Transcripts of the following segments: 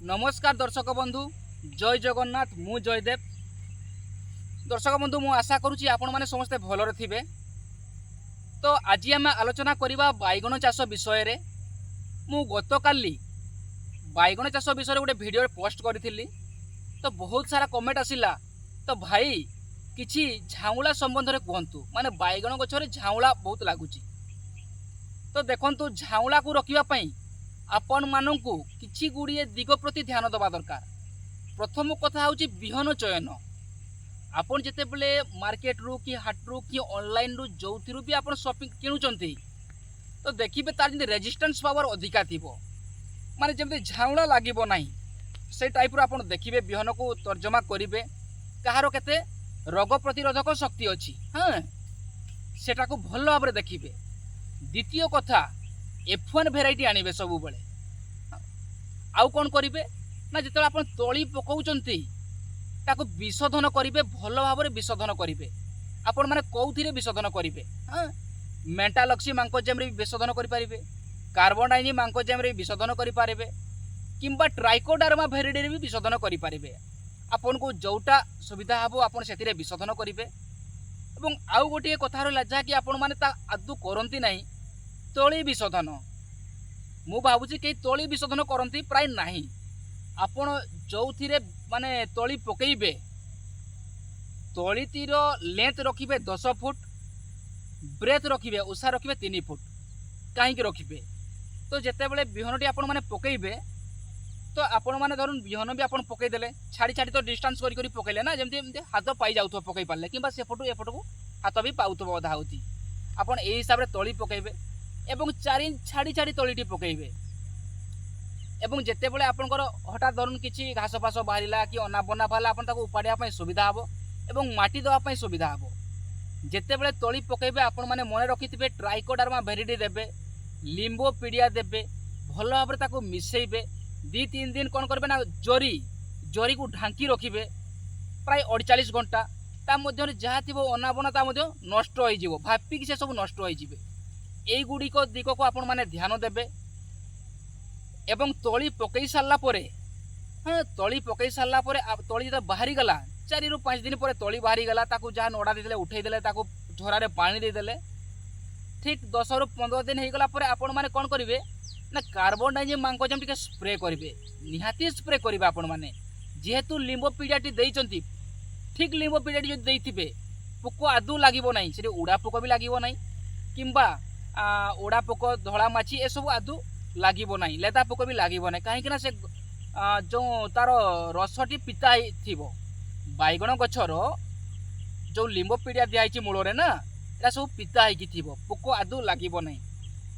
नमस्कार दर्शक बंधु जय जगन्नाथ मु जयदेव। दर्शक बंधु मु आशा करुँची आपण मैंने समस्ते भलरे थिबे। तो आज आम आलोचना करवा बैगण चाष विषय रे। मु गतकाली बैगण चाष विषय गोटे वीडियो पोस्ट करी तो बहुत सारा कमेंट आसिला। तो भाई किछि झाउला संबंध रे कहतु माने बैगण गछरे झाउला बहुत लगुच। तो देखंतु झाउला को रखिबा पई आपण मानंकु किछि गुड़िए दिग प्रति ध्यान दबा दरकार। प्रथम कथा हूँ बिहन चयन। आपन जिते बले मार्केट रु कि हाट रु कि ऑनलाइन रु जो भी आपन शॉपिंग किणुचंती तो देखिबे तार जे रेजिस्टेंस पावर अधिका थिबो माने जेमते झाउला लागिबो नाही से टाइप रो आपन देखिबे बिहन को तर्जमा करिवे कहारो केते रोग प्रतिरोधक शक्ति अछि। हां सेटा को भलो भाबरे देखिबे। द्वितीय कथा F1 भेराइटी आनिबे सबु बेले। आउ कोन करिवे ना जेतले आपन तोली पकाउचंती ताको विशोधन करिवे भलो भाबरे विशोधन करिवे। आपन माने कोउथिरे विशोधन करिवे। हां मेंटालॉक्सी मांकोजेम रे विशोधन करि पारिबे, कार्बोडाइनी मांकोजेम रे विशोधन करि पारिबे किंबा ट्राइकोडर्मा भेराइटी रे भी विशोधन करि पारिबे। आपन को जोटा सुविधा हबो आपन सेतिरे विशोधन करिवे। एवं आउ गोटे कथा रहला जा कि आपन माने ता आदु करंती नाही तोली विशोधन। मु भावुची कई तोली विशोधन करंती प्राय नाही। आपण जोथिरे माने तोली पकेइबे तोलीतीर length रखिबे 10 foot, breath रखिबे Usha रखिबे 3 foot. काहेकि रखिबे तो जेते बेले बिहनटी आपण माने पकेइबे तो आपण माने धरुन बिहन भी आपण पकेइ देले छाड़ी छाड़ी तो डिस्टेंस करी करी पकेइले ना जेमती हाथ पाई जाउथो पकेइ पारले किंबा से फटो ए फटो को हाथ भी पाउथो अधा होती। आपण एई हिसाब रे तोली पकेइबे एवं चारि छाड़ी छाड़ी तोलीटी पकेइबे। एवं जेते बेले आपनकर हठात धरुन किछि घास फास बाहरिला कि अना बना बाला आपन ताको उपाडिया पई सुविधा हबो एवं माटी दवा पई सुविधा हबो। जेते बेले तोली पकेइबे आपण माने मने रखिथिबे ट्राइकोडर्मा भेरिडी देबे, लिम्बोपीडिया देबे, भलो भाबरे ताको मिसेइबे। 2-3 दिन कोन करबे ना जरी को ढांकी रखिबे प्राय 48 घंटा। ता मध्य जहाँ थिबो अना बना ता मध्य नष्ट होई जिवो भापी कि से सब नष्ट होई जिवे। एई गुडी को दिग को आपण माने ध्यान देबे। एवं तोली पकई सारला परे तोली पकई सारला परे तोली जब बाहरी गला 4 ରୁ 5 दिन पर तोली बाहरी गला ताकू जहाँ नोड़ा देदेले उठेई देले ताकू झोरा रे पानी दे देले। ठीक 10 ରୁ 15 दिन हे गला परे आपण माने कोन करिवे ना कार्बोडाइजिम मांकोजेम टिके स्प्रे करिवे। निहाती स्प्रे करिवे आपण माने जेहेतु लिम्बोपीडियाटी देइचंती ठीक लिम्बोपीडियाटी जो देइथिबे पोको आदु लागिबो नाही सेठी उडा पोको भी लागिबो नाही किंबा उड़ा पोक धला माछी ए सब आदु लागिबो नाही लेदा पोक भी लागिबो नाही काहे कि ना से जो तार रसटी पिता थिबो बैगण गछर जो लिम्बोपीडिया दियाइछि मूल रे ना एरा सब पिता है कि थिबो पोक आदु लागिबो नाही।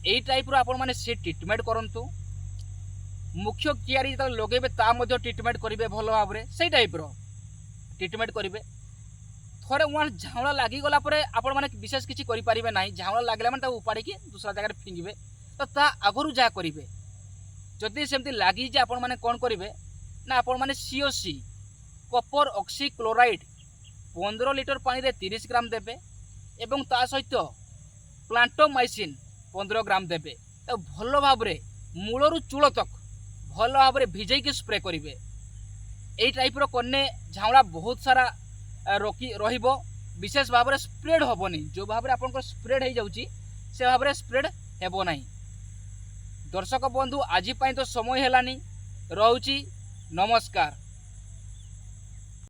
एई टाइप रो आपण माने से ट्रीटमेंट करंतु। मुख्य कियारी जत लगेबे ता मध्ये ट्रीटमेंट करिवे भलो भाबरे सेई टाइप रो ट्रीटमेंट करिवे। थोड़े वन झाउला लागी गला परे आपण माने विशेष किछि करि परिबे नाही। झाउला लागला माने ता उपाड़ी कि दूसरा जगह रे फिंगिबे तो ता आगरु जा करिवे। जदि सेमति लागी जे आपण माने कोन करिवे ना आपण माने COC copper oxy chloride 15 litre पानी रे 30 ग्राम देबे एवं ता सहित प्लांटोमाइसिन 15 ग्राम देबे। तो भलो भाबरे मूलरु चूल तक भलो भाबरे भिजै के स्प्रे करिवे। एई टाइप रो कन्ने झाउला बहुत सारा रोकी रहिबो विशेष भाव में स्प्रेड हेबनी जो भाव में आपन स्प्रेड हो जाउची से भाव में स्प्रेड हेबो नाही। दर्शक बंधु आज तो समय हेलानी रहुची नमस्कार।